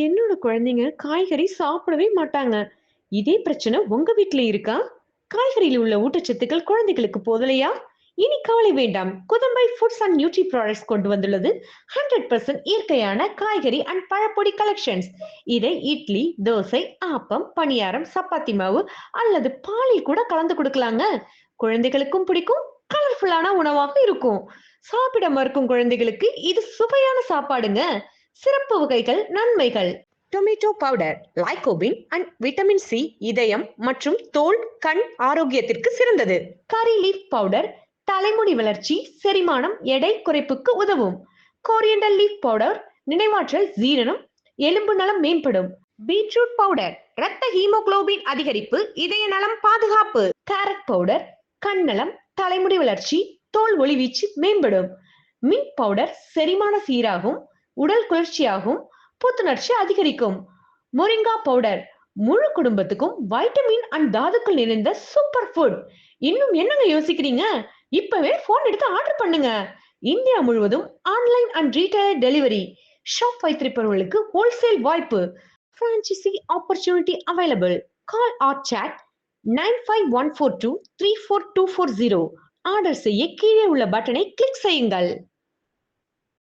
என்னோட குழந்தைங்க காய்கறி சாப்பிடவே மாட்டாங்க. இதே பிரச்சனை உங்க வீட்ல இருக்கா? காய்கறியில் உள்ள ஊட்டச்சத்துக்கள் குழந்தைகளுக்கு போதலையா? இனி கவலை வேண்டாம். Kuthambai foods and nutri products கொண்டு வந்துள்ளது 100% இயற்கையான காய்கறி அண்ட் பழப்பொடி கலெக்ஷன்ஸ். இதை இட்லி, தோசை, ஆப்பம், பணியாரம், சப்பாத்தி மாவு அல்லது பாலில் கூட கலந்து கொடுக்கலாங்க. குழந்தைகளுக்கும் பிடிக்கும், கலர்ஃபுல்லான உணவாக இருக்கும். சாப்பிட மறுக்கும் குழந்தைகளுக்கு இது சுவையான சாப்பாடுங்க. சிறப்பு வகைகள் நன்மைகள்: tomato powder, lycopene and vitamin C இதயம் மற்றும் தோல், கண் ஆரோக்கியத்திற்கு சிறந்தது. கரி லீஃப் பவுடர் தலைமுடி வளர்ச்சி, செரிமானம், எடை குறைப்புக்கு உதவும். கோரியண்டர் லீஃப் பவுடர் நினைவாற்றல், ஜீரணம், எலும்பு நலம் மேம்படும். பீட்ரூட் பவுடர் இரத்த ஹீமோகுளோபின் அதிகரிப்பு, இதய நலம் பாதுகாப்பு. கேரட் பவுடர் கண் நலம், தலைமுடி வளர்ச்சி, தோல் ஒளிவீச்சு மேம்படும். மின்ட் பவுடர் செரிமான சீராகும், உடல் குளிர்ச்சியாகும், புத்துணர்ச்சி அதிகரிக்கும். மொரிங்கா பவுடர் முழு குடும்பத்துக்கும் வைட்டமின் அண்ட் தாதுக்கள் நிறைந்த சூப்பர் ஃபுட். இன்னும் என்னங்க யோசிக்கிறீங்க? இப்பவே போன் எடுத்து ஆர்டர் பண்ணுங்க. இந்தியா முழுவதும் online and retail delivery. Shop வைத்திருப்பவர்களுக்கு ஹோல்சேல் வாய்ப்பு. Franchise opportunity available. Call or chat 9514234240. Order செய்ய கீழே உள்ள பட்டனை கிளிக் செய்யுங்கள்.